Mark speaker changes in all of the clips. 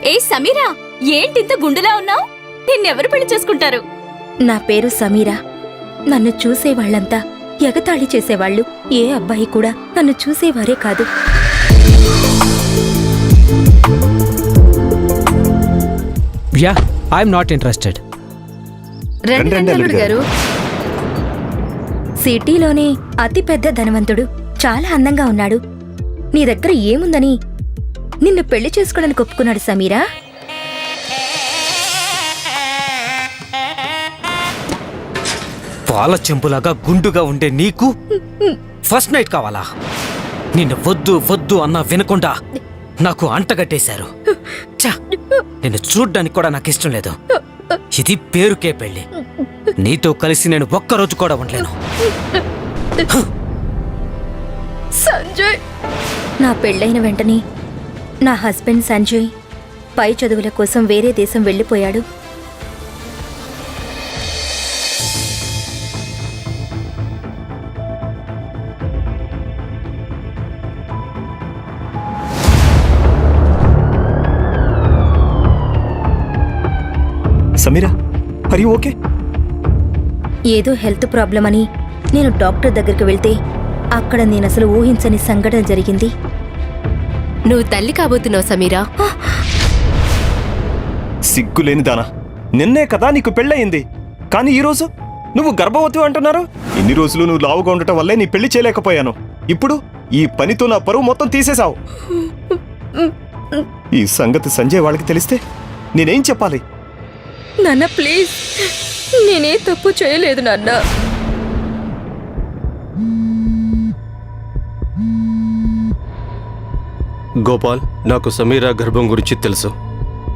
Speaker 1: ఏ సమీరా, ఏంటింత గుండులా ఉన్నావు? నిన్నెవరు పెళ్లి చేసుకుంటారు?
Speaker 2: నా పేరు సమీరా. నన్ను చూసేవాళ్లంతా ఎగతాళి చేసేవాళ్లు. ఏ అబ్బాయి కూడా నన్ను చూసేవారే కాదు.
Speaker 3: Yeah, I'm not interested.
Speaker 2: గారు, సిటీలోనే అతి పెద్ద ధనవంతుడు, చాలా అందంగా ఉన్నాడు. నీ దగ్గర ఏముందని నిన్ను పెళ్లి చేసుకోవడానికి ఒప్పుకున్నాడు సమీరా?
Speaker 3: పాల చెంపులాగా గుండుగా ఉండే నీకు ఫస్ట్ నైట్ కావాలా? నిన్ను వద్దు వద్దు అన్నా వినకుండా నాకు అంటగట్టేశారు. నిన్ను చూడ్డానికి కూడా నాకు ఇష్టం లేదు. ఇది పేరుకే పెళ్లి. నీతో కలిసి నేను ఒక్కరోజు కూడా ఉండలేను.
Speaker 2: సంజయ్, నా పెళ్ళైన వెంటనే నా హస్బెండ్ సంజయ్ పై చదువుల కోసం వేరే దేశం వెళ్ళిపోయాడు.
Speaker 4: Sameera, are you okay?
Speaker 2: ఏదో హెల్త్ ప్రాబ్లం అని నేను డాక్టర్ దగ్గరికి వెళ్తే అక్కడ నేనసలు ఊహించని సంఘటన జరిగింది.
Speaker 1: నువ్వు తల్లి కాబోతున్నావు సమీరా.
Speaker 4: సిగ్గులేని దానా, నిన్నే కదా నీకు పెళ్ళయింది. కానీ ఈరోజు నువ్వు గర్భవతి అంటున్నారు. ఇన్ని రోజులు నువ్వు లావుగా ఉండటం వల్లే నీ పెళ్లి చేయలేకపోయాను. ఇప్పుడు ఈ పనితో నా పరువు మొత్తం తీసేశావు. ఈ సంగతి సంజయ్ వాళ్ళకి తెలిస్తే నేనేం చెప్పాలి?
Speaker 2: నాన్న ప్లీజ్, నేనే తప్పు చేయలేదు నాన్న.
Speaker 5: గోపాల్, నాకు సమీరా గర్భం గురించి తెలుసు.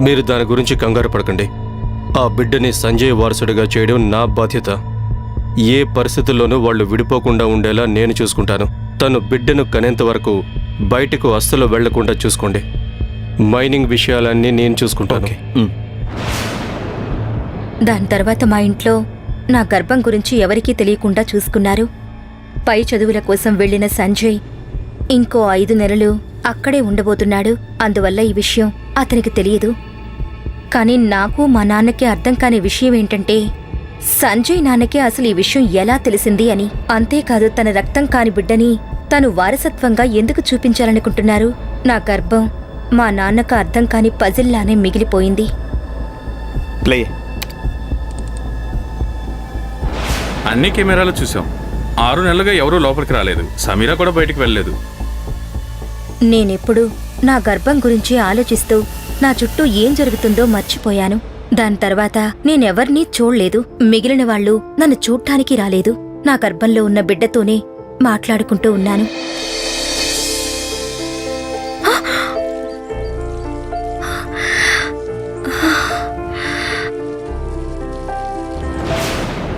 Speaker 5: మీరు దాని గురించి కంగారు పడకండి. ఆ బిడ్డని సంజయ్ వారసుడిగా చేయడం నా బాధ్యత. ఏ పరిస్థితుల్లోనూ వాళ్ళు విడిపోకుండా ఉండేలా నేను చూసుకుంటాను. తను బిడ్డను కనేంత వరకు బయటకు అస్సలు వెళ్లకుండా చూసుకోండి. మైనింగ్ విషయాలన్నీ నేను చూసుకుంటాను.
Speaker 2: దాని తర్వాత మా ఇంట్లో నా గర్భం గురించి ఎవరికీ తెలియకుండా చూసుకున్నారు. పై చదువుల కోసం వెళ్లిన సంజయ్ ఇంకో 5 నెలలు అక్కడే ఉండబోతున్నాడు. అందువల్ల ఈ విషయం అతనికి తెలియదు. కానీ నాకు మా నాన్నకి అర్థం కాని విషయం ఏంటంటే, సంజయ్ నాన్నకి అసలు ఈ విషయం ఎలా తెలిసింది అని. అంతేకాదు, తన రక్తం కాని బిడ్డని తను వారసత్వంగా ఎందుకు చూపించాలనుకుంటున్నారు? నా గర్భం మా నాన్నకు అర్థం కాని పజిల్లానే మిగిలిపోయింది.
Speaker 4: ప్లే.
Speaker 6: అన్ని కెమెరాలు చూసాం. 6 నెలలుగా ఎవరూ లోపలికి రాలేదు. సమీరా కూడా బయటికి వెళ్ళలేదు.
Speaker 2: నేనెప్పుడు నా గర్భం గురించి ఆలోచిస్తూ నా చుట్టూ ఏం జరుగుతుందో మర్చిపోయాను. దాని తర్వాత నేనెవర్నీ చూడలేదు. మిగిలిన వాళ్ళు నన్ను చూడ్డానికి రాలేదు. నా గర్భంలో ఉన్న బిడ్డతోనే మాట్లాడుకుంటూ ఉన్నాను.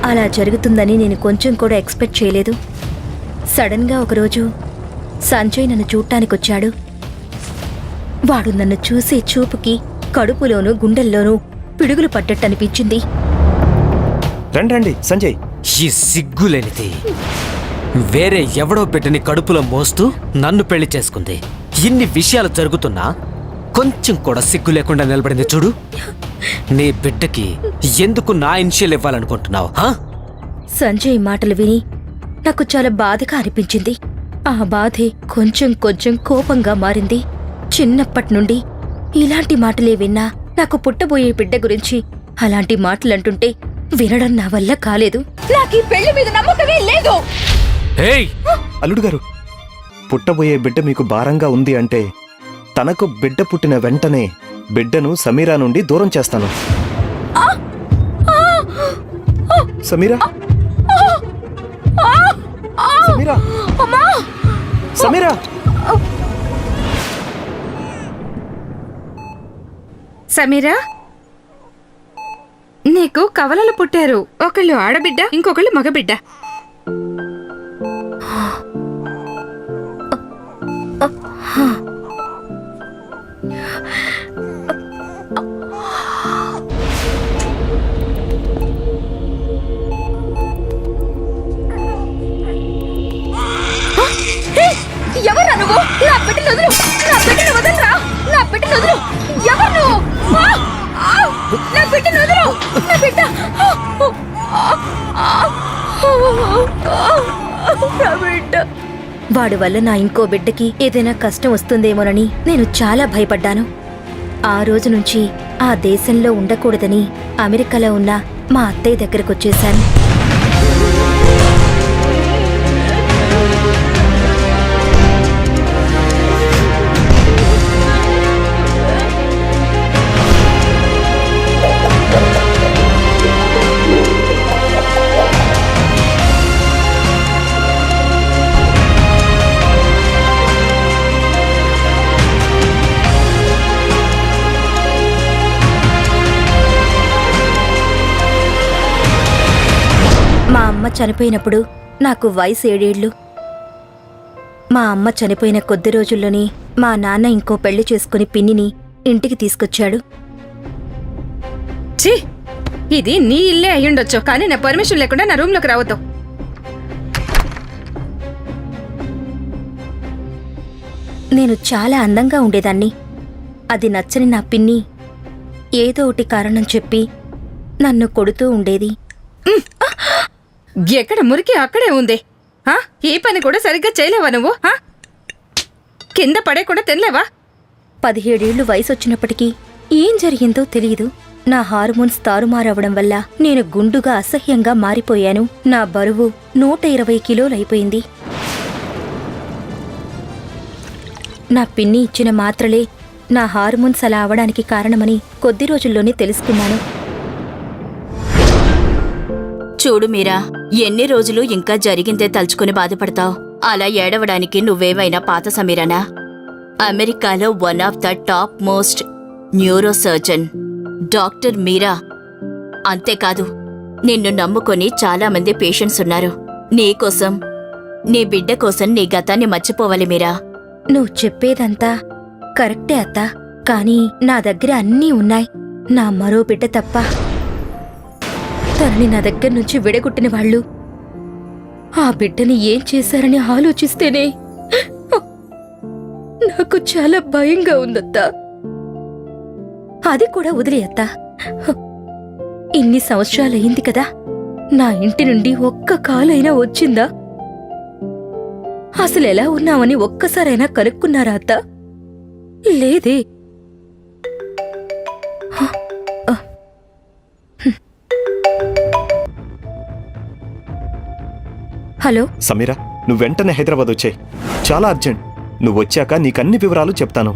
Speaker 2: అలా జరుగుతుందని నేను కొంచెం కూడా ఎక్స్పెక్ట్ చేయలేదు. సడన్గా ఒకరోజు సంజయ్ నన్ను చూడ్డానికొచ్చాడు. వాడు నన్ను చూసే చూపుకి కడుపులోనూ గుండెల్లోనూ పిడుగులు పడ్డట్టనిపించింది.
Speaker 4: రండి సంజయ్.
Speaker 3: ఈ సిగ్గులేనిది వేరే ఎవడో బిడ్డని కడుపులో మోస్తూ నన్ను పెళ్లి చేసుకుంది. ఇన్ని విషయాలు జరుగుతున్నా కొంచెం కూడా సిగ్గు లేకుండా నిలబడింది చూడు. నీ బిడ్డకి ఎందుకు నా ఇనిషియల్ ఇవ్వాలనుకుంటున్నావు?
Speaker 2: సంజయ్ మాటలు విని నాకు చాలా బాధగా అనిపించింది. ఆ బాధే కొంచెం కొంచెం కోపంగా మారింది. చిన్నప్పటి నుండి ఇలాంటి మాటలే విన్నా. నాకు పుట్టబోయే బిడ్డ గురించి అలాంటి మాటలంటుంటే వినడం నా వల్ల కాలేదు. నాకు ఈ పెళ్లి మీద నమ్మకమే లేదు.
Speaker 4: అల్లుడు గారు, పుట్టబోయే బిడ్డ మీకు భారంగా ఉంది అంటే తనకు బిడ్డ పుట్టిన వెంటనే బిడ్డను సమీరా నుండి దూరం చేస్తాను. సమీరా, సమీరా, సమీరా.
Speaker 7: సమీరా, నీకు కవలలు పుట్టారు. ఒకళ్ళు ఆడబిడ్డ, ఇంకొకళ్ళు మగబిడ్డ.
Speaker 2: ఎవరా నువ్వు? నా బిడ్డను వదలు! నా బిడ్డను వదలరా! నా బిడ్డను వదలు! ఎవరు నువ్వు? వాడి వల్ల నా ఇంకో బిడ్డకి ఏదైనా కష్టం వస్తుందేమోనని నేను చాలా భయపడ్డాను. ఆ రోజు నుంచి ఆ దేశంలో ఉండకూడదని అమెరికాలో ఉన్న మా అత్తయ్య దగ్గరకొచ్చేశాను. మా అమ్మ చనిపోయినప్పుడు నాకు వయసు 7 ఏళ్ళు. మా అమ్మ చనిపోయిన కొద్ది రోజుల్లోనే మా నాన్న ఇంకో పెళ్లి చేసుకుని పిన్నిని ఇంటికి తీసుకొచ్చాడు.
Speaker 7: ఛీ, ఇది నీ ఇల్లే అయ్యుండొచ్చు, కానీ నా పర్మిషన్ లేకుండా నా రూమ్ లోకి రావద్దు.
Speaker 2: నేను చాలా అందంగా ఉండేదాన్ని. అది నచ్చని నా పిన్ని ఏదో ఒకటి కారణం చెప్పి నన్ను కొడుతూ ఉండేది.
Speaker 7: ఎక్కడ మురికి అక్కడే ఉంది. ఏ పని కూడా సరిగ్గా చేయలేవా నువ్వు? కింద పడే కూడా తినలేవా?
Speaker 2: 17 ఏళ్లు వయసొచ్చినప్పటికీ ఏం జరిగిందో తెలియదు. నా హార్మోన్స్ తారుమారవడం వల్ల నేను గుండుగా అసహ్యంగా మారిపోయాను. నా బరువు 120 కిలోలైపోయింది. నా పిన్ని ఇచ్చిన మాత్రలే నా హార్మోన్స్ అలా అవడానికి కారణమని కొద్ది రోజుల్లోనే తెలుసుకున్నాను.
Speaker 1: చూడు మీరా, ఎన్ని రోజులు ఇంకా జరిగిందే తలుచుకుని బాధపడతావు? అలా ఏడవడానికి నువ్వేమైనా పాత సమీరానా? అమెరికాలో one of the top most neuro surgeon doctor Meera. అంతేకాదు, నిన్ను నమ్ముకొని చాలా మంది పేషెంట్స్ ఉన్నారు. నీకోసం, నీ బిడ్డ కోసం నీ గతాన్ని మర్చిపోవాలి మీరా.
Speaker 2: నువ్వు చెప్పేదంతా కరెక్టే అత్తా, కానీ నా దగ్గర అన్నీ ఉన్నాయి, నా మరో బిడ్డ తప్ప. తనని నా దగ్గర నుంచి విడగొట్టిన వాళ్ళు ఆ బిడ్డని ఏం చేశారని ఆలోచిస్తేనే నాకు చాలా భయంగా ఉందత్తా. అది కూడా వదిలేయత్తా. ఇన్ని సంవత్సరాలయ్యింది కదా, నా ఇంటి నుండి ఒక్క కాలైనా వచ్చిందా? అసలు ఎలా ఉన్నామని ఒక్కసారైనా కనుక్కున్నారా అత్తా? లేదే. హలో
Speaker 4: సమీరా, నువ్వు వెంటనే హైదరాబాద్ వచ్చాయి. చాలా అర్జెంట్. నువ్వు వచ్చాక నీకన్ని వివరాలు చెప్తాను.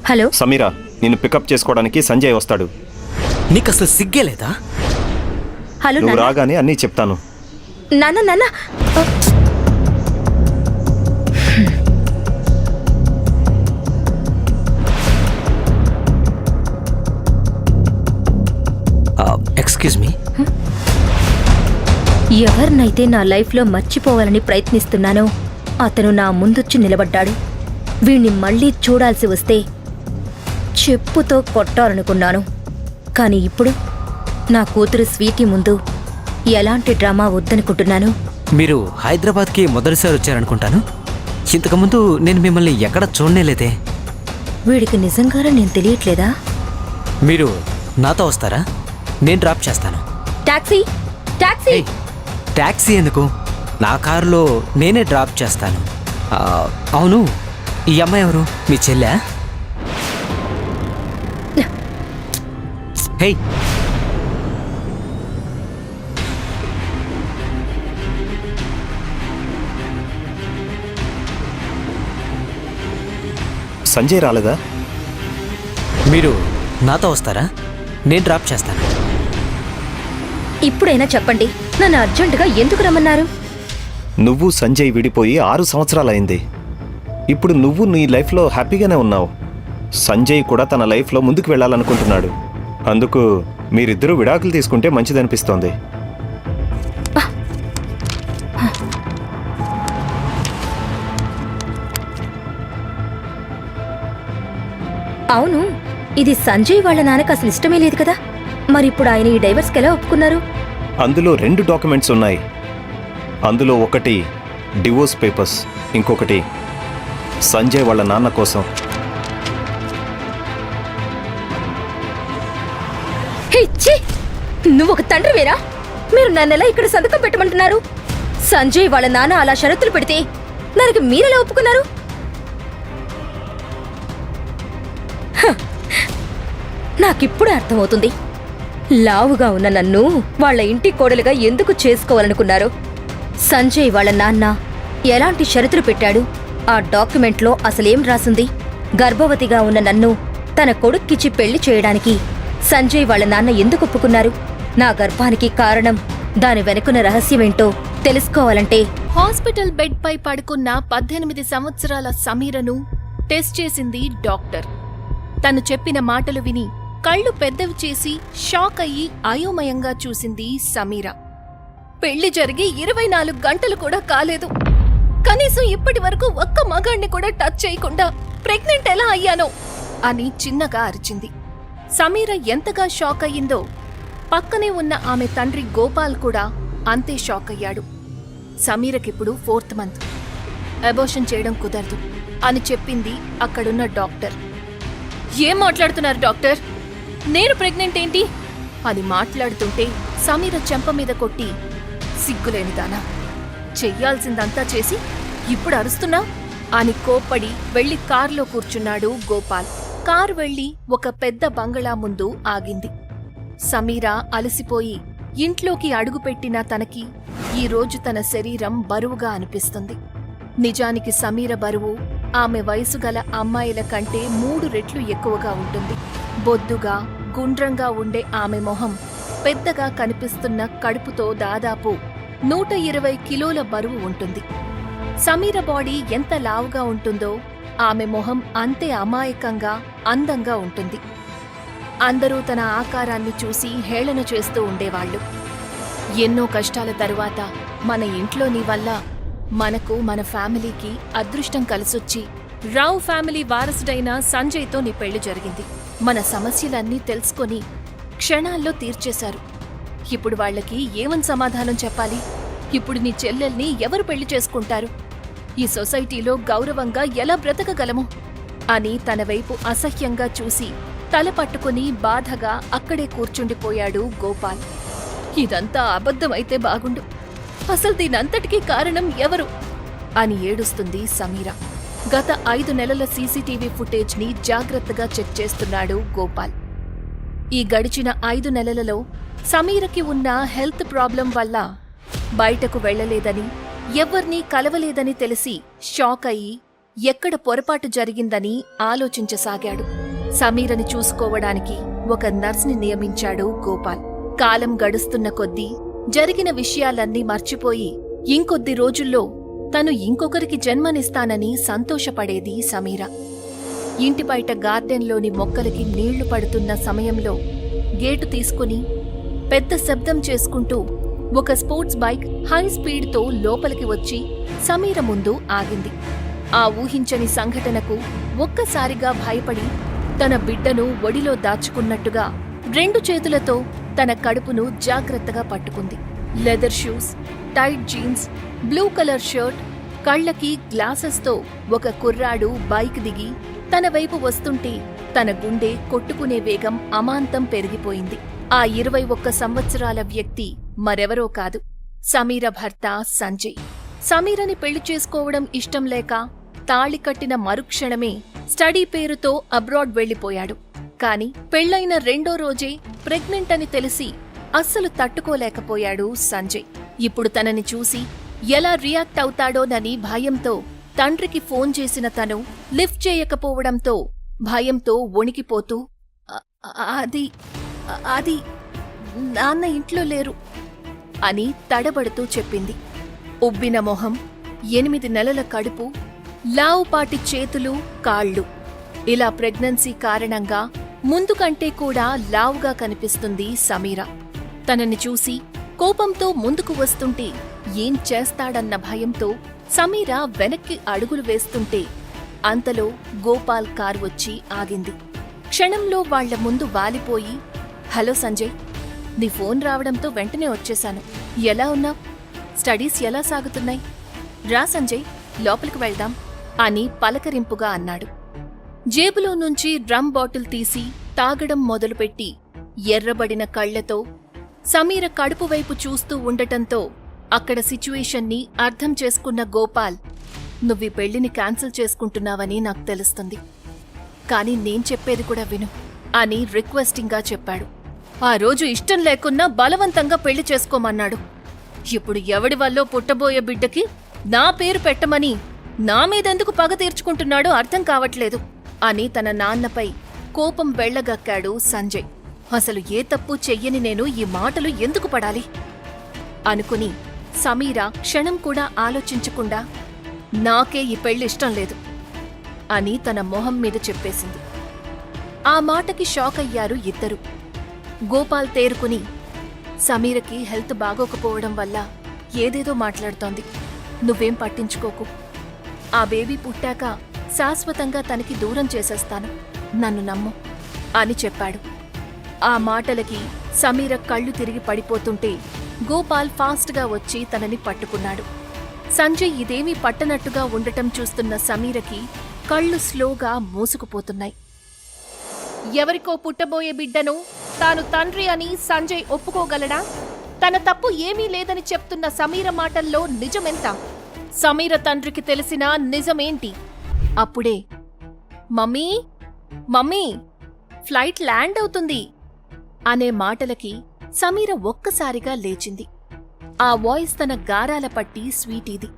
Speaker 2: హలో
Speaker 4: సమీరా, నిన్ను పికప్ చేసుకోవడానికి సంజయ్ వస్తాడు.
Speaker 3: నీకసలు సిగ్గే లేదా?
Speaker 2: హలో
Speaker 4: నువ్వు
Speaker 2: నాన్న.
Speaker 4: రాగానే అన్నీ చెప్తాను.
Speaker 2: నాన్న నాన్న
Speaker 3: ఎక్స్క్యూజ్ మీ.
Speaker 2: ఎవరినైతే నా లైఫ్లో మర్చిపోవాలని ప్రయత్నిస్తున్నానో అతను నా ముందొచ్చి నిలబడ్డాడు. వీణ్ణి మళ్ళీ చూడాల్సి వస్తే చెప్పుతో కొట్టాలనుకున్నాను. కానీ ఇప్పుడు నా కూతురు స్వీటీ ముందు ఎలాంటి డ్రామా వద్దనుకుంటున్నాను.
Speaker 3: మీరు హైదరాబాద్కి మొదటిసారి వచ్చారనుకుంటాను. ఇంతకుముందు నేను మిమ్మల్ని ఎక్కడ చూడనేలేదే.
Speaker 2: వీడికి నిజంగానే నేను తెలియట్లేదా?
Speaker 3: మీరు నాతో వస్తారా? నేను డ్రాప్ చేస్తాను.
Speaker 2: టాక్సీ టాక్సీ
Speaker 3: ఏయ్, ట్యాక్సీ ఎందుకు? నా కారులో నేనే డ్రాప్ చేస్తాను. అవును, ఈ అమ్మాయి ఎవరు? మీ చెల్లె? హే,
Speaker 4: సంజయ్ రాలేదా?
Speaker 3: మీరు నాతో వస్తారా? నేను డ్రాప్ చేస్తాను.
Speaker 2: ఇప్పుడైనా చెప్పండి, నన్ను అర్జెంటుగా ఎందుకు రమ్మన్నారు?
Speaker 4: నువ్వు సంజయ్ విడిపోయి 6 సంవత్సరాలైంది. ఇప్పుడు నువ్వు నీ లైఫ్లో హ్యాపీగానే ఉన్నావు. సంజయ్ కూడా తన లైఫ్లో ముందుకు వెళ్ళాలనుకుంటున్నాడు. అందుకు మీరిద్దరూ విడాకులు తీసుకుంటే మంచిదనిపిస్తోంది.
Speaker 2: అవును, ఇది సంజయ్ వాళ్ళ నాన్నకు అసలు ఇష్టమే లేదు కదా. మరిప్పుడు ఆయన ఈ డైవర్స్కి ఎలా ఒప్పుకున్నారు?
Speaker 4: అందులో 2 డాక్యుమెంట్స్ ఉన్నాయి. అందులో ఒకటి డివోర్స్ పేపర్స్, ఇంకొకటి సంజయ్ వాళ్ళ నాన్న కోసం.
Speaker 2: హే, ఛీ! నువ్వు ఒక తండ్రివేరా? మీరు నన్నెలా ఇక్కడ సంతకం పెట్టమంటున్నారు? సంజయ్ వాళ్ళ నాన్న అలా షరతులు పెడితే దానికి మీరెలా ఒప్పుకున్నారు? హ! నాకిప్పుడే అర్థమవుతుంది లావుగా ఉన్న నన్ను వాళ్ళ ఇంటి కోడలుగా ఎందుకు చేసుకోవాలనుకున్నారు. సంజయ్ వాళ్ళ నాన్న ఎలాంటి షరతులు పెట్టాడు? ఆ డాక్యుమెంట్లో అసలేం రాసింది? గర్భవతిగా ఉన్న నన్ను తన కొడుక్కిచ్చి పెళ్లి చేయడానికి సంజయ్ వాళ్ళ నాన్న ఎందుకు ఒప్పుకున్నారు? నా గర్భానికి కారణం, దాని వెనుకున్న రహస్యమేంటో తెలుసుకోవాలంటే
Speaker 8: హాస్పిటల్ బెడ్ పై పడుకున్న 18 సంవత్సరాల సమీరను టెస్ట్ చేసింది డాక్టర్. తను చెప్పిన మాటలు విని కళ్ళు పెద్దవి చేసి షాక్ అయ్యి అయోమయంగా చూసింది సమీర. పెళ్లి జరిగి 24 గంటలు కూడా కాలేదు. కనీసం ఇప్పటి వరకు ఒక్క మగాణ్ణి కూడా టచ్ చేయకుండా ప్రెగ్నెంట్ ఎలా అయ్యానో అని చిన్నగా అరిచింది. సమీర ఎంతగా షాక్ అయ్యిందో పక్కనే ఉన్న ఆమె తండ్రి గోపాల్ కూడా అంతే షాక్ అయ్యాడు. సమీరకిప్పుడు 4th మంత్. అబార్షన్ చేయడం కుదరదు అని చెప్పింది అక్కడున్న డాక్టర్. ఏం మాట్లాడుతున్నారు డాక్టర్? నేను ప్రెగ్నెంట్ ఏంటి అని మాట్లాడుతుంటే సమీర చెంప మీద కొట్టి, సిగ్గులేనిదానా, చెయ్యాల్సిందంతా చేసి ఇప్పుడు అరుస్తున్నా అని కోప్పడి వెళ్లి కారులో కూర్చున్నాడు గోపాల్. కారు వెళ్లి ఒక పెద్ద బంగళా ముందు ఆగింది. సమీర అలసిపోయి ఇంట్లోకి అడుగుపెట్టిన తనకి ఈరోజు తన శరీరం బరువుగా అనిపిస్తుంది. నిజానికి సమీర బరువు ఆమె వయసు గల అమ్మాయిల కంటే 3 రెట్లు ఎక్కువగా ఉంటుంది. బొద్దుగా గుండ్రంగా ఉండే ఆమె మొహం, పెద్దగా కనిపిస్తున్న కడుపుతో దాదాపు 120 కిలోల బరువు ఉంటుంది. సమీర బాడీ ఎంత లావుగా ఉంటుందో ఆమె మొహం అంతే అమాయకంగా, అందంగా ఉంటుంది. అందరూ తన ఆకారాన్ని చూసి హేళన చేస్తూ ఉండేవాళ్లు. ఎన్నో కష్టాల తరువాత మన ఇంట్లో నీ వల్ల మనకు, మన ఫ్యామిలీకి అదృష్టం కలిసొచ్చి రావు ఫ్యామిలీ వారసుడైన సంజయ్తో నీ పెళ్లి జరిగింది. మన సమస్యలన్నీ తెలుసుకొని క్షణాల్లో తీర్చేశారు. ఇప్పుడు వాళ్లకి ఏమని సమాధానం చెప్పాలి? ఇప్పుడు నీ చెల్లెల్ని ఎవరు పెళ్లి చేసుకుంటారు? ఈ సొసైటీలో గౌరవంగా ఎలా బ్రతకగలము అని తన వైపు అసహ్యంగా చూసి తల పట్టుకుని బాధగా అక్కడే కూర్చుండిపోయాడు గోపాల్. ఇదంతా అబద్ధమైతే బాగుండు. అసలు దీనంతటికీ కారణం ఎవరు అని ఏడుస్తుంది సమీర. గత 5 నెలల సీసీటీవీ ఫుటేజ్ని జాగ్రత్తగా చెక్ చేస్తున్నాడు గోపాల్. ఈ గడిచిన 5 నెలలలో సమీరకి ఉన్న హెల్త్ ప్రాబ్లం వల్ల బయటకు వెళ్లలేదని, ఎవ్వర్నీ కలవలేదని తెలిసి షాక్ అయ్యి ఎక్కడ పొరపాటు జరిగిందని ఆలోచించసాగాడు. సమీరని చూసుకోవడానికి ఒక నర్స్ని నియమించాడు గోపాల్. కాలం గడుస్తున్న కొద్దీ జరిగిన విషయాలన్నీ మర్చిపోయి ఇంకొద్ది రోజుల్లో తను ఇంకొకరికి జన్మనిస్తానని సంతోషపడేది సమీర. ఇంటి బయట గార్డెన్లోని మొక్కలకి నీళ్లు పడుతున్న సమయంలో గేటు తీసుకుని పెద్ద శబ్దం చేసుకుంటూ ఒక స్పోర్ట్స్ బైక్ హై స్పీడ్తో లోపలికి వచ్చి సమీర ముందు ఆగింది. ఆ ఊహించని సంఘటనకు ఒక్కసారిగా భయపడి తన బిడ్డను ఒడిలో దాచుకున్నట్టుగా 2 చేతులతో తన కడుపును జాగ్రత్తగా పట్టుకుంది. Leather shoes, tight jeans, blue colour shirt, కళ్లకి గ్లాసెస్తో ఒక కుర్రాడు బైక్ దిగి తన వైపు వస్తుంటే తన గుండె కొట్టుకునే వేగం అమాంతం పెరిగిపోయింది. ఆ 21 సంవత్సరాల వ్యక్తి మరెవరో కాదు, సమీర భర్త సంజయ్. సమీరని పెళ్లి చేసుకోవడం ఇష్టం లేక తాళి కట్టిన మరుక్షణమే స్టడీ పేరుతో అబ్రాడ్ వెళ్లిపోయాడు. కాని పెళ్లైన 2వ రోజే ప్రెగ్నెంట్ అని తెలిసి అస్సలు తట్టుకోలేకపోయాడు సంజయ్. ఇప్పుడు తనని చూసి ఎలా రియాక్ట్ అవుతాడోనని భయంతో తండ్రికి ఫోన్ చేసిన తను లిఫ్ట్ చేయకపోవడంతో భయంతో వణికిపోతూ అది నాన్న ఇంట్లో లేరు అని తడబడుతూ చెప్పింది. ఉబ్బిన మొహం, 8 నెలల కడుపు, లావుపాటి చేతులు, కాళ్ళు. ఇలా ప్రెగ్నెన్సీ కారణంగా ముందు కంటే కూడా లావుగా కనిపిస్తుంది సమీర. తనని చూసి కోపంతో ముందుకు వస్తుంటే ఏం చేస్తాడన్న భయంతో సమీర వెనక్కి అడుగులు వేస్తుంటే అంతలో గోపాల్ కారు వచ్చి ఆగింది. క్షణంలో వాళ్ల ముందు వాలిపోయి, హలో సంజయ్, నీ ఫోన్ రావడంతో వెంటనే వచ్చేశాను. ఎలా ఉన్నావ్? స్టడీస్ ఎలా సాగుతున్నాయి? రా సంజయ్, లోపలికి వెళ్దాం అని పలకరింపుగా అన్నాడు. జేబులో నుంచి రమ్ బాటిల్ తీసి తాగడం మొదలుపెట్టి ఎర్రబడిన కళ్లతో సమీర కడుపు వైపు చూస్తూ ఉండటంతో అక్కడ సిచ్యువేషన్ని అర్థం చేసుకున్న గోపాల్, నువ్వీ పెళ్లిని క్యాన్సిల్ చేసుకుంటున్నావని నాకు తెలుస్తుంది, కాని నేను చెప్పేది కూడా విను అని రిక్వెస్టింగ్గా చెప్పాడు. ఆ రోజు ఇష్టం లేకున్నా బలవంతంగా పెళ్లి చేసుకోమన్నాడు. ఇప్పుడు ఎవడి వల్లో పుట్టబోయే బిడ్డకి నా పేరు పెట్టమని నా మీదెందుకు పగ తీర్చుకుంటున్నాడో అర్థం కావట్లేదు అని తన నాన్నపై కోపం వెళ్లగక్కాడు సంజయ్. అసలు ఏ తప్పు చెయ్యని నేను ఈ మాటలు ఎందుకు పడాలి అనుకుని సమీర క్షణం కూడా ఆలోచించకుండా నాకే ఈ పెళ్లిష్టం లేదు అని తన మొహం మీద చెప్పేసింది. ఆ మాటకి షాక్ అయ్యారు ఇద్దరు. గోపాల్ తేరుకుని, సమీరకి హెల్త్ బాగోకపోవడం వల్ల ఏదేదో మాట్లాడుతోంది, నువ్వేం పట్టించుకోకు, ఆ బేబీ పుట్టాక శాశ్వతంగా తనకి దూరం చేసేస్తాను, నన్ను నమ్ము అని చెప్పాడు. ఆ మాటలకి సమీర కళ్ళు తిరిగి పడిపోతుంటే గోపాల్ ఫాస్ట్గా వచ్చి తనని పట్టుకున్నాడు. సంజయ్ ఇదేమీ పట్టనట్టుగా ఉండటం చూస్తున్న సమీరకి కళ్ళు స్లోగా మూసుకుపోతున్నాయి. ఎవరికో పుట్టబోయే బిడ్డను తాను తండ్రి అని సంజయ్ ఒప్పుకోగలడా? తన తప్పు ఏమీ లేదని చెప్తున్న సమీర మాటల్లో నిజమెంత? సమీర తండ్రికి తెలిసిన నిజమేంటి? అప్పుడే మమ్మీ మమ్మీ ఫ్లైట్ ల్యాండ్ అవుతుంది అనే మాటలకి సమీర ఒక్కసారిగా లేచింది. ఆ వాయిస్ తన గారాల పట్టి స్వీటీది.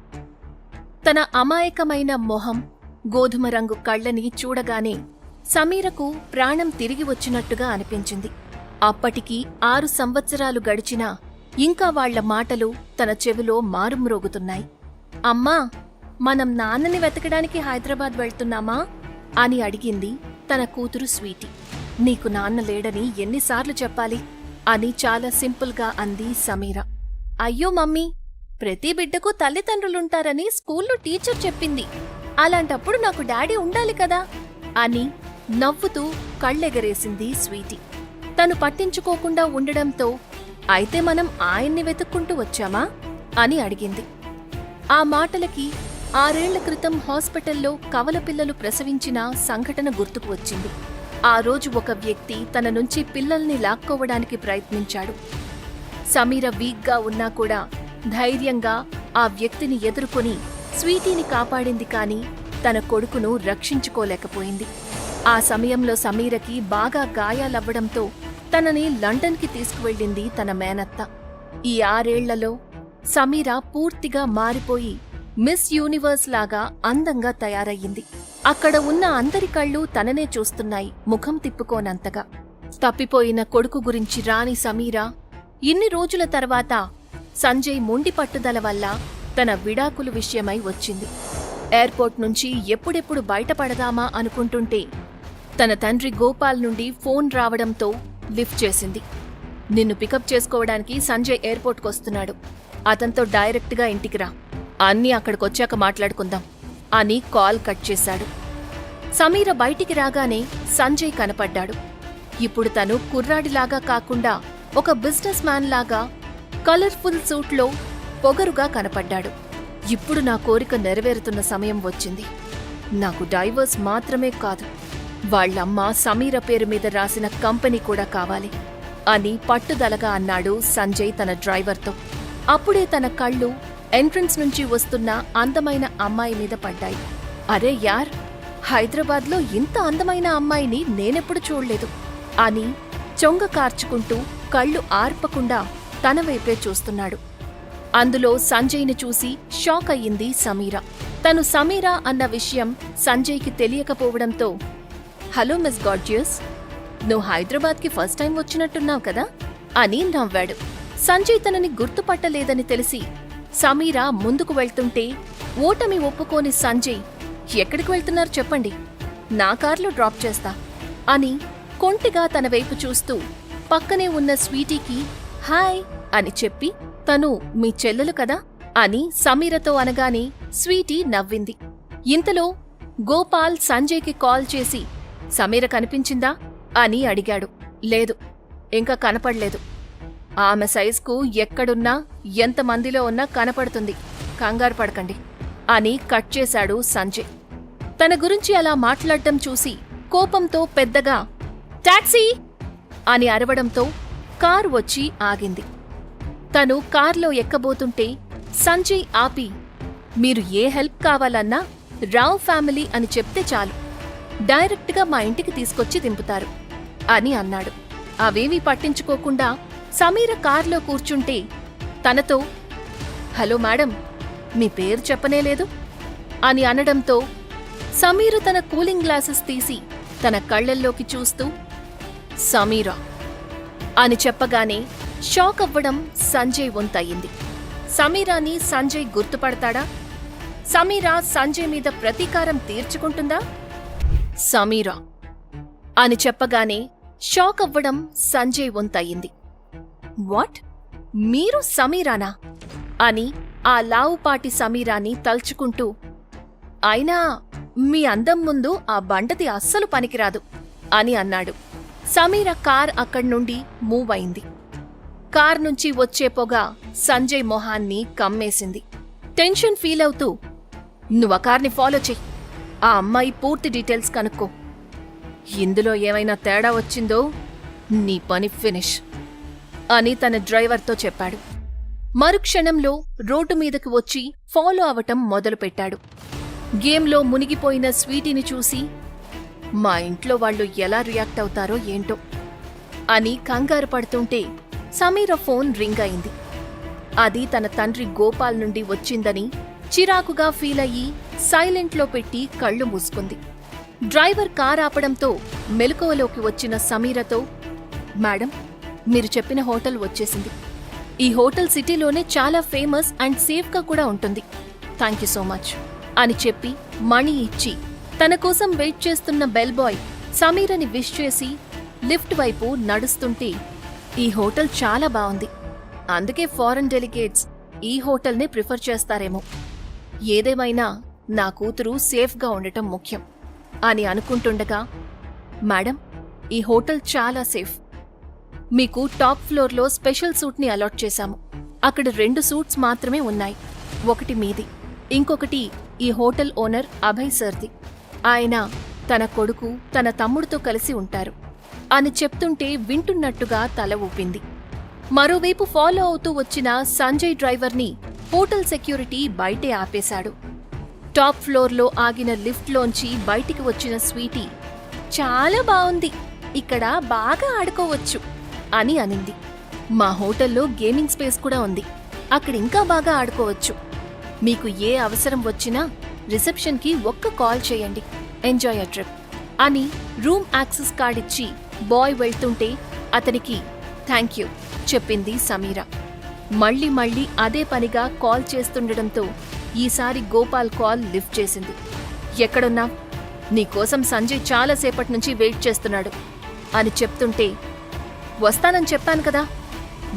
Speaker 8: తన అమాయకమైన మొహం, గోధుమ రంగు కళ్ళని చూడగానే సమీరకు ప్రాణం తిరిగి వచ్చినట్టుగా అనిపించింది. అప్పటికి 6 సంవత్సరాలు గడిచినా ఇంకా వాళ్ల మాటలు తన చెవిలో మారుమ్రోగుతున్నాయి. అమ్మా, మనం నాన్నని వెతకడానికి హైదరాబాద్ వెళ్తున్నామా అని అడిగింది తన కూతురు స్వీటీ. నీకు నాన్న లేడని ఎన్నిసార్లు చెప్పాలి అని చాలా సింపుల్గా అంది సమీర. అయ్యో మమ్మీ, ప్రతి బిడ్డకు తల్లిదండ్రులుంటారని స్కూల్లో టీచర్ చెప్పింది, అలాంటప్పుడు నాకు డాడీ ఉండాలి కదా అని నవ్వుతూ కళ్ళెగరేసింది స్వీటీ. తను పట్టించుకోకుండా ఉండడంతో అయితే మనం ఆయన్ని వెతుక్కుంటూ వచ్చామా అని అడిగింది. ఆ మాటలకి 6 ఏళ్ల క్రితం హాస్పిటల్లో కవలపిల్లలు ప్రసవించిన సంఘటన గుర్తుకు వచ్చింది. ఆ రోజు ఒక వ్యక్తి తన నుంచి పిల్లల్ని లాక్కోవడానికి ప్రయత్నించాడు. సమీర వీక్గా ఉన్నా కూడా ధైర్యంగా ఆ వ్యక్తిని ఎదుర్కొని స్వీటీని కాపాడింది, కాని తన కొడుకును రక్షించుకోలేకపోయింది. ఆ సమయంలో సమీరకి బాగా గాయాలవ్వడంతో తనని లండన్కి తీసుకువెళ్ళింది తన మేనత్త. ఈ 6 ఏళ్లలో సమీర పూర్తిగా మారిపోయి మిస్ యూనివర్స్ లాగా అందంగా తయారయ్యింది. అక్కడ ఉన్న అందరి కళ్ళు తననే చూస్తున్నాయి, ముఖం తిప్పుకోనంతగా. తప్పిపోయిన కొడుకు గురించి రాని సమీర ఇన్ని రోజుల తర్వాత సంజయ్ మొండి పట్టుదల వల్ల తన విడాకులు విషయమై వచ్చింది. ఎయిర్పోర్ట్ నుంచి ఎప్పుడెప్పుడు బయటపడదామా అనుకుంటుంటే తన తండ్రి గోపాల్ నుండి ఫోన్ రావడంతో లిఫ్ట్ చేసింది. నిన్ను పికప్ చేసుకోవడానికి సంజయ్ ఎయిర్పోర్ట్కొస్తున్నాడు, అతనితో డైరెక్ట్గా ఇంటికి రా, అన్నీ అక్కడికొచ్చాక మాట్లాడుకుందాం అని కాల్ కట్ చేశాడు. సమీర బయటికి రాగానే సంజయ్ కనపడ్డాడు. ఇప్పుడు తను కుర్రాడిలాగా కాకుండా ఒక బిజినెస్ మ్యాన్ లాగా కలర్ఫుల్ సూట్లో పొగరుగా కనపడ్డాడు. ఇప్పుడు నా కోరిక నెరవేరుతున్న సమయం వచ్చింది. నాకు డైవర్స్ మాత్రమే కాదు, వాళ్లమ్మ సమీర పేరు మీద రాసిన కంపెనీ కూడా కావాలి అని పట్టుదలగా అన్నాడు సంజయ్ తన డ్రైవర్తో. అప్పుడే తన కళ్ళు ఎంట్రన్స్ నుంచి వస్తున్న అందమైన అమ్మాయి మీద పడ్డాయి. అరే యార్, హైదరాబాద్లో ఇంత అందమైన అమ్మాయిని నేనెప్పుడు చూడలేదు అని చొంగ కార్చుకుంటూ కళ్ళు ఆర్పకుండా తన వైపే చూస్తున్నాడు. అందులో సంజయ్ని చూసి షాక్ అయ్యింది సమీర. తను సమీర అన్న విషయం సంజయ్కి తెలియకపోవడంతో, హలో మిస్ గార్జియస్, నువ్వు హైదరాబాద్కి ఫస్ట్ టైం వచ్చినట్టున్నావు కదా అని నవ్వాడు. సంజయ్ తనని గుర్తుపట్టలేదని తెలిసి సమీర ముందుకు వెళ్తుంటే ఓటమి ఒప్పుకోని సంజయ్, ఎక్కడికి వెళ్తున్నారు చెప్పండి, నా కార్లో డ్రాప్ చేస్తా అని కొంటిగా తన వైపు చూస్తూ పక్కనే ఉన్న స్వీటీకి హాయ్ అని చెప్పి, తను మీ చెల్లెలు కదా అని సమీరతో అనగానే స్వీటీ నవ్వింది. ఇంతలో గోపాల్ సంజయ్కి కాల్ చేసి సమీర కనిపించిందా అని అడిగాడు. లేదు, ఇంకా కనపడలేదు. ఆమె సైజ్కు ఎక్కడున్నా ఎంతమందిలో ఉన్నా కనపడుతుంది, కంగారు పడకండి అని కట్ చేశాడు సంజయ్. తన గురించి అలా మాట్లాడటం చూసి కోపంతో పెద్దగా టాక్సీ అని అరవడంతో కారు వచ్చి ఆగింది. తను కార్లో ఎక్కబోతుంటే సంజయ్ ఆపి, మీరు ఏ హెల్ప్ కావాలన్నా రావ్ ఫ్యామిలీ అని చెప్తే చాలు, డైరెక్ట్గా మా ఇంటికి తీసుకొచ్చి దింపుతారు అని అన్నాడు. అవేమీ పట్టించుకోకుండా సమీర కార్లో కూర్చుంటే తనతో, హలో మేడం, మీ పేరు చెప్పనేలేదు అని అనడంతో సమీర తన కూలింగ్ గ్లాసెస్ తీసి తన కళ్ళల్లోకి చూస్తూ సమీరా అని చెప్పగానే షాక్ అవ్వడం సంజయ్ వంతయింది. సమీరాని సంజయ్ గుర్తుపడతాడా? సమీరా సంజయ్ మీద ప్రతీకారం తీర్చుకుంటుందా? సమీరా అని చెప్పగానే షాక్ అవ్వడం సంజయ్ వంతయింది. వాట్? మీరు సమీరానా అని ఆ లావుపాటి సమీరాని తలుచుకుంటూ, అయినా మీ అందం ముందు ఆ బండది అస్సలు పనికిరాదు అని అన్నాడు. సమీర కార్ అక్కడ్నుండి మూవ్ అయింది. కార్ నుంచి వచ్చే పొగ సంజయ్ మొహాన్ని కమ్మేసింది. టెన్షన్ ఫీల్ అవుతూ, నువ్వు ఆ కార్ని ఫాలో చెయ్యి, ఆ అమ్మాయి పూర్తి డీటెయిల్స్ కనుక్కో, ఇందులో ఏమైనా తేడా వచ్చిందో నీ పని ఫినిష్ అని తన డ్రైవర్తో చెప్పాడు. మరుక్షణంలో రోడ్డు మీదకి వచ్చి ఫాలో అవటం మొదలుపెట్టాడు. గేమ్లో మునిగిపోయిన స్వీటీని చూసి, మా ఇంట్లో వాళ్ళు ఎలా రియాక్ట్ అవుతారో ఏంటో అని కంగారు పడుతుంటే సమీర ఫోన్ రింగ్ అయింది. అది తన తండ్రి గోపాల్ నుండి వచ్చిందని చిరాకుగా ఫీల్ అయ్యి సైలెంట్లో పెట్టి కళ్ళు మూసుకుంది. డ్రైవర్ కార్ ఆపడంతో మెలకువలోకి వచ్చిన సమీరతో, మేడం, మీరు చెప్పిన హోటల్ వచ్చేసింది. ఈ హోటల్ సిటీలోనే చాలా ఫేమస్ అండ్ సేఫ్గా కూడా ఉంటుంది. థ్యాంక్ యూ సో మచ్ అని చెప్పి మనీ ఇచ్చి తన కోసం వెయిట్ చేస్తున్న బెల్ బాయ్ సమీరని విష్ చేసి లిఫ్ట్ వైపు నడుస్తుంటే, ఈ హోటల్ చాలా బావుంది, అందుకే ఫారెన్ డెలిగేట్స్ ఈ హోటల్నే ప్రిఫర్ చేస్తారేమో. ఏదేమైనా నా కూతురు సేఫ్గా ఉండటం ముఖ్యం అని అనుకుంటుండగా, మేడం, ఈ హోటల్ చాలా సేఫ్. మీకు టాప్ ఫ్లోర్లో స్పెషల్ సూట్ని అలాట్ చేశాము. అక్కడ 2 సూట్స్ మాత్రమే ఉన్నాయి. ఒకటి మీది, ఇంకొకటి ఈ హోటల్ ఓనర్ అభయ్ సర్ది. ఆయన తన కొడుకు తన తమ్ముడితో కలిసి ఉంటారు అని చెప్తుంటే వింటున్నట్టుగా తల ఊపింది. మరోవైపు ఫాలో అవుతూ వచ్చిన సంజయ్ డ్రైవర్ని హోటల్ సెక్యూరిటీ బయటే ఆపేశాడు. టాప్ ఫ్లోర్లో ఆగిన లిఫ్ట్లోంచి బయటికి వచ్చిన స్వీటీ, చాలా బావుంది, ఇక్కడ బాగా ఆడుకోవచ్చు అని అనింది. మా హోటల్లో గేమింగ్ స్పేస్ కూడా ఉంది, అక్కడ ఇంకా బాగా ఆడుకోవచ్చు. మీకు ఏ అవసరం వచ్చినా రిసెప్షన్కి ఒక్క కాల్ చేయండి, ఎంజాయ్ యర్ ట్రిప్ అని రూమ్ యాక్సెస్ కార్డ్ ఇచ్చి బాయ్ వెళ్తుంటే అతనికి థ్యాంక్ యూ చెప్పింది సమీర. మళ్ళీ అదే పనిగా కాల్ చేస్తుండటంతో ఈసారి గోపాల్ కాల్ లిఫ్ట్ చేసింది. ఎక్కడున్నావ్? నీకోసం సంజయ్ చాలాసేపటి నుంచి వెయిట్ చేస్తున్నాడు అని చెప్తుంటే, వస్తానని చెప్పాను కదా,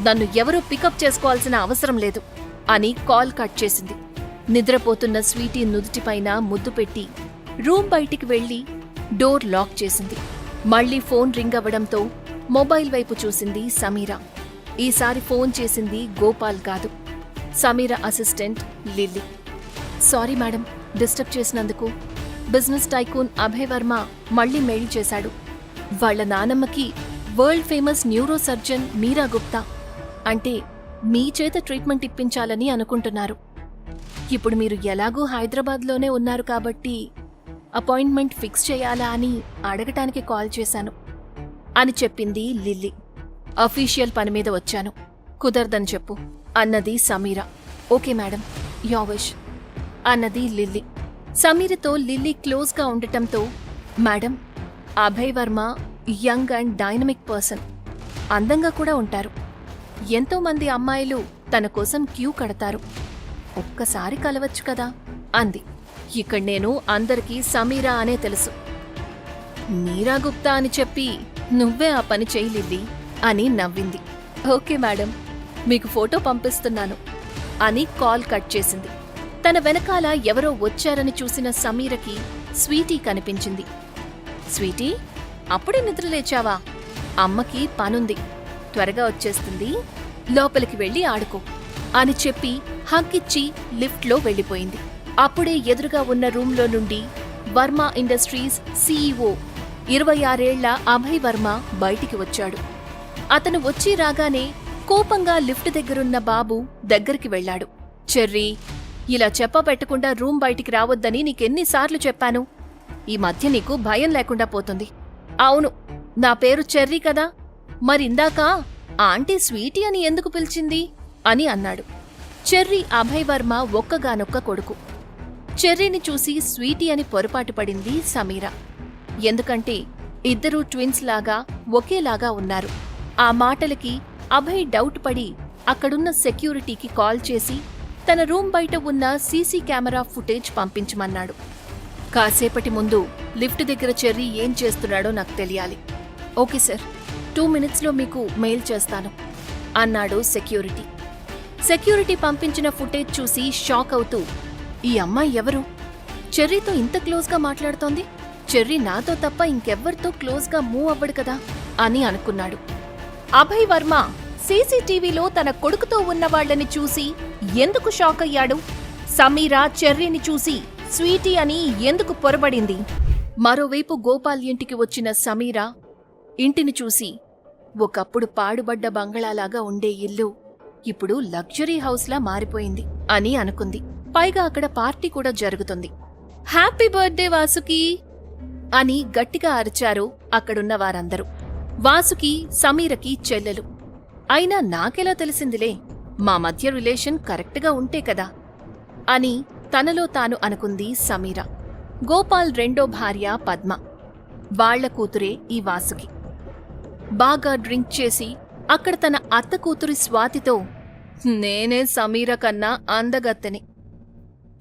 Speaker 8: నన్ను ఎవరూ పికప్ చేసుకోవాల్సిన అవసరం లేదు అని కాల్ కట్ చేసింది. నిద్రపోతున్న స్వీటీ నుదుటిపైన ముద్దు పెట్టి రూమ్ బయటికి వెళ్లి డోర్ లాక్ చేసింది. మళ్లీ ఫోన్ రింగ్ అవ్వడంతో మొబైల్ వైపు చూసింది సమీర. ఈసారి ఫోన్ చేసింది గోపాల్ కాదు, Sameera assistant Lilly. Sorry madam, disturb చేసినందుకు. బిజినెస్ టైకూన్ అభయ్ వర్మ మళ్లీ మెయిల్ చేశాడు. వాళ్ల నానమ్మకి world famous neuro surgeon Meera Gupta అంటే మీ చేత ట్రీట్మెంట్ ఇప్పించాలని అనుకుంటున్నారు. ఇప్పుడు మీరు ఎలాగూ హైదరాబాద్లోనే ఉన్నారు కాబట్టి అపాయింట్మెంట్ ఫిక్స్ చేయాలా అని అడగటానికి కాల్ చేశాను అని చెప్పింది లిల్లీ. అఫీషియల్ పని మీద వచ్చాను, కుదరదని చెప్పు అన్నది Sameera. Okay madam, your wish అన్నది లిల్లీ. సమీరతో లిల్లీ క్లోజ్గా ఉండటంతో, madam, Abhay Varma young and dynamic person, అందంగా కూడా ఉంటారు. ఎంతోమంది అమ్మాయిలు తన కోసం క్యూ కడతారు, ఒక్కసారి కలవచ్చు కదా అంది. ఇక్కడ నేను అందరికీ సమీరా అనే తెలుసు. మీరా గుప్తా అని చెప్పి నువ్వే ఆ పని చెయ్యి లిల్లీ అని నవ్వింది. ఓకే మేడం, మీకు ఫోటో పంపిస్తున్నాను అని కాల్ కట్ చేసింది. తన వెనకాల ఎవరో వచ్చారని చూసిన సమీరకి స్వీటీ కనిపించింది. స్వీటీ, అప్పుడే నిద్రలేచావా? అమ్మకి పనుంది, త్వరగా వచ్చేస్తుంది, లోపలికి వెళ్ళి ఆడుకో అని చెప్పి హగ్గిచ్చి లిఫ్ట్లో వెళ్ళిపోయింది. అప్పుడే ఎదురుగా ఉన్న రూంలో నుండి వర్మ ఇండస్ట్రీస్ సీఈఓ 26 ఏళ్ల అభయ్ వర్మ బయటికి వచ్చాడు. అతను వచ్చి రాగానే కోపంగా లిఫ్ట్ దగ్గరున్న బాబు దగ్గరికి వెళ్లాడు. చెర్రీ, ఇలా చెప్పబెట్టకుండా రూమ్ బయటికి రావద్దని నీకెన్నిసార్లు చెప్పాను? ఈ మధ్య నీకు భయం లేకుండా పోతుంది. అవును, నా పేరు చెర్రీ కదా, మరిందాక ఆంటీ స్వీటీ అని ఎందుకు పిలిచింది అని అన్నాడు. చెర్రీ అభయ్ వర్మ ఒక్కగానొక్క కొడుకు. చెర్రీని చూసి స్వీటీ అని పొరపాటు పడింది సమీర. ఎందుకంటే ఇద్దరూ ట్విన్స్ లాగా ఒకేలాగా ఉన్నారు. ఆ మాటలకి అభయ్ డౌట్ పడి అక్కడున్న సెక్యూరిటీకి కాల్ చేసి తన రూమ్ బయట ఉన్న సీసీ కెమెరా ఫుటేజ్ పంపించమన్నాడు. కాసేపటి ముందు లిఫ్ట్ దగ్గర చెర్రీ ఏం చేస్తున్నాడో నాకు తెలియాలి. ఓకే సార్, 2 మినిట్స్లో మీకు మెయిల్ చేస్తాను అన్నాడు సెక్యూరిటీ. సెక్యూరిటీ పంపించిన ఫుటేజ్ చూసి షాక్ అవుతూ, ఈ అమ్మాయి ఎవరు? చెర్రీతో ఇంత క్లోజ్గా మాట్లాడుతోంది. చెర్రీ నాతో తప్ప ఇంకెవ్వరితో క్లోజ్గా మూవ్ అవ్వడు కదా అని అనుకున్నాడు. అభయ్ వర్మ సీసీటీవీలో తన కొడుకుతో ఉన్నవాళ్లని చూసి ఎందుకు షాక్ అయ్యాడు? సమీర చెర్రీని చూసి స్వీటీ అని ఎందుకు పొరబడింది? మరోవైపు గోపాల్ ఇంటికి వచ్చిన సమీర ఇంటిని చూసి ఒకప్పుడు పాడుబడ్డ బంగళాలాగా ఉండే ఇల్లు ఇప్పుడు లగ్జరీ హౌస్లా మారిపోయింది అని అనుకుంది. పైగా అక్కడ పార్టీ కూడా జరుగుతుంది. హ్యాపీ బర్త్డే వాసుకి అని గట్టిగా అరిచారు అక్కడున్న వారందరూ. వాసుకి సమీరకి చెల్లెలు. అయినా నాకెలా తెలిసిందిలే, మా మధ్య రిలేషన్ కరెక్ట్గా ఉంటే కదా అని తనలో తాను అనుకుంది సమీర. గోపాల్ రెండో భార్య పద్మ. వాళ్ల కూతురే ఈ వాసుకి. బాగా డ్రింక్ చేసి అక్కడ తన అత్త కూతురి స్వాతితో, నేనే సమీర కన్నా అందగత్తెని,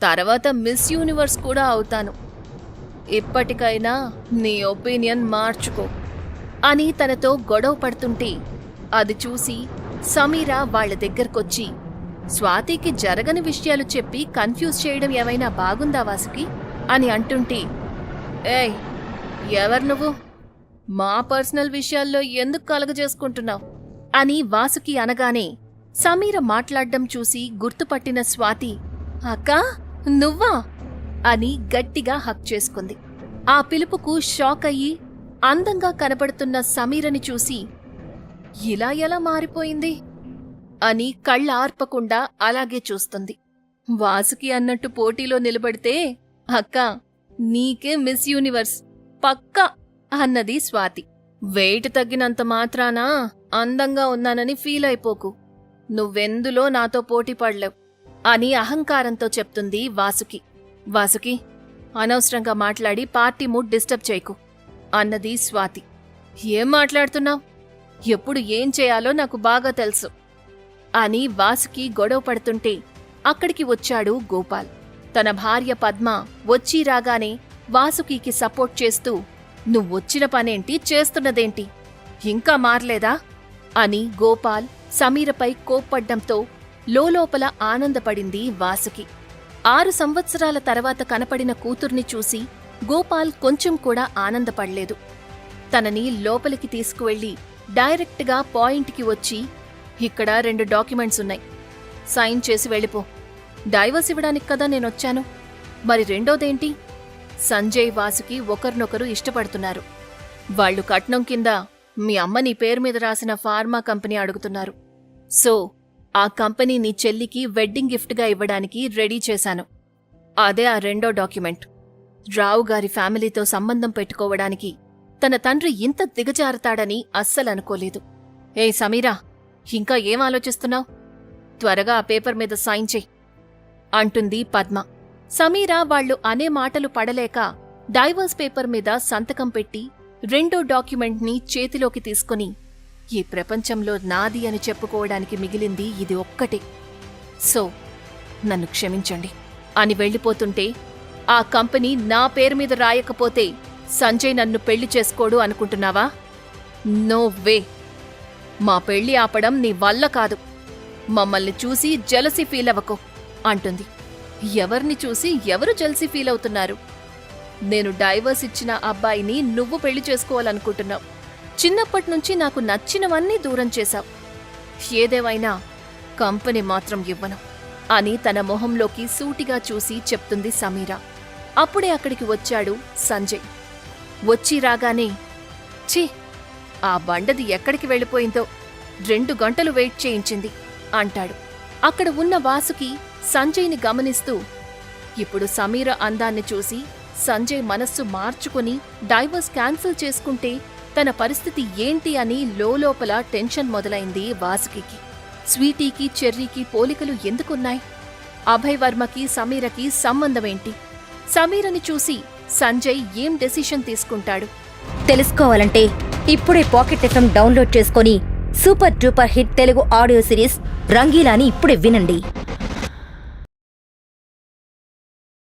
Speaker 8: తర్వాత మిస్ యూనివర్స్ కూడా అవుతాను, ఇప్పటికైనా నీ ఒపీనియన్ మార్చుకో అని తనతో గొడవ పడుతుంటే అది చూసి సమీర వాళ్ల దగ్గరకొచ్చి స్వాతికి జరగని విషయాలు చెప్పి కన్ఫ్యూజ్ చేయడం ఏమైనా బాగుందా వాసుకి అని అంటుంటే, ఏయ్ ఎవరు నువ్వు? మా పర్సనల్ విషయాల్లో ఎందుకు కలగజేసుకుంటున్నావు అని వాసుకి అనగానే సమీర మాట్లాడ్డం చూసి గుర్తుపట్టిన స్వాతి, అక్కా నువ్వా అని గట్టిగా హక్ చేసుకుంది. ఆ పిలుపుకు షాక్ అయ్యి అందంగా కనబడుతున్న సమీరని చూసి ఇలా ఎలా మారిపోయింది అని కళ్ళార్పకుండా అలాగే చూస్తుంది. వాసుకి అన్నట్టు పోటీలో నిలబడితే అక్కా నీకే మిస్ యూనివర్స్ పక్కా అన్నది స్వాతి. వెయిట్ తగ్గినంత మాత్రాన అందంగా ఉన్నానని ఫీల్ అయిపోకు, నువ్వెందులో నాతో పోటీ పడలేవు అని అహంకారంతో చెప్తుంది వాసుకి. వాసుకి అనవసరంగా మాట్లాడి పార్టీ మూడ్ డిస్టర్బ్ చేయకు అన్నది స్వాతి. ఏం మాట్లాడుతున్నావు? ఎప్పుడు ఏం చేయాలో నాకు బాగా తెలుసు అని వాసుకి గొడవ పడుతుంటే అక్కడికి వచ్చాడు గోపాల్. తన భార్య పద్మ వచ్చి రాగానే వాసుకి సపోర్ట్ చేస్తూ, నువ్వొచ్చిన పనేంటి, చేస్తున్నదేంటి, ఇంకా మారలేదా అని గోపాల్ సమీరపై కోప్పడ్డంతో లోలోపల ఆనందపడింది వాసుకి. 6 సంవత్సరాల తర్వాత కనపడిన కూతుర్ని చూసి గోపాల్ కొంచెం కూడా ఆనందపడలేదు. తనని లోపలికి తీసుకువెళ్లి డైరెక్ట్గా పాయింట్కి వచ్చి, ఇక్కడ 2 డాక్యుమెంట్స్ ఉన్నాయి, సైన్ చేసి వెళ్ళిపో. డైవర్స్ ఇవ్వడానికి కదా నేనొచ్చాను, మరి రెండోదేంటి? సంజయ్ వాసుకి ఒకరినొకరు ఇష్టపడుతున్నారు. వాళ్లు కట్నం కింద మీ అమ్మ నీ పేరు మీద రాసిన ఫార్మా కంపెనీ అడుగుతున్నారు. సో ఆ కంపెనీ నీ చెల్లికి వెడ్డింగ్ గిఫ్ట్గా ఇవ్వడానికి రెడీ చేశాను. అదే ఆ రెండో డాక్యుమెంట్. రావు గారి ఫ్యామిలీతో సంబంధం పెట్టుకోవడానికి తన తండ్రి ఇంత దిగజారుతాడని అస్సలనుకోలేదు. ఏ సమీరా, ఇంకా ఏం ఆలోచిస్తున్నావు? త్వరగా ఆ పేపర్ మీద సైన్ చెయ్యి అంటుంది పద్మ. సమీరా వాళ్లు అనే మాటలు పడలేక డైవర్స్ పేపర్ మీద సంతకం పెట్టి రెండో డాక్యుమెంట్ని చేతిలోకి తీసుకుని, ఈ ప్రపంచంలో నాది అని చెప్పుకోవడానికి మిగిలింది ఇది ఒక్కటే, సో నన్ను క్షమించండి అని వెళ్ళిపోతుంటే, ఆ కంపెనీ నా పేరు మీద రాయకపోతే సంజయ్ నన్ను పెళ్లి చేసుకోడు అనుకుంటున్నావా? No way. మా పెళ్లి ఆపడం నీ వల్ల కాదు. మమ్మల్ని చూసి జెలసీ ఫీల్ అవ్వకు అంటుంది. ఎవరిని చూసి ఎవరు జెలసీ ఫీల్ అవుతున్నారు? నేను డైవర్స్ ఇచ్చిన అబ్బాయిని నువ్వు పెళ్లి చేసుకోవాలనుకుంటున్నావు. చిన్నప్పటినుంచి నాకు నచ్చినవన్నీ దూరం చేశావు. ఏదేమైనా కంపెనీ మాత్రం ఇవ్వను అని తన మొహంలోకి సూటిగా చూసి చెప్తుంది సమీరా. అప్పుడే అక్కడికి వచ్చాడు సంజయ్. వచ్చి రాగానే, ఛీ, ఆ బండది ఎక్కడికి వెళ్ళిపోయిందో 2 గంటలు వెయిట్ చేయించింది అంటాడు. అక్కడ ఉన్న వాసుకి సంజయ్ని గమనిస్తూ, ఇప్పుడు సమీర అందాన్ని చూసి సంజయ్ మనస్సు మార్చుకుని డైవర్స్ క్యాన్సిల్ చేసుకుంటే తన పరిస్థితి ఏంటి అని లోలోపల టెన్షన్ మొదలైంది వాసుకి. స్వీటీకి చెర్రీకి పోలికలు ఎందుకున్నాయి? అభయ్ వర్మకి సమీరకి సంబంధమేంటి? సమీరని చూసి సంజయ్ ఏం డెసిషన్ తీసుకుంటాడు?
Speaker 2: తెలుసుకోవాలంటే ఇప్పుడే పాకెట్ ఎఫ్ఎం డౌన్లోడ్ చేసుకొని super duper hit Telugu audio series రంగీలాని ఇప్పుడే వినండి.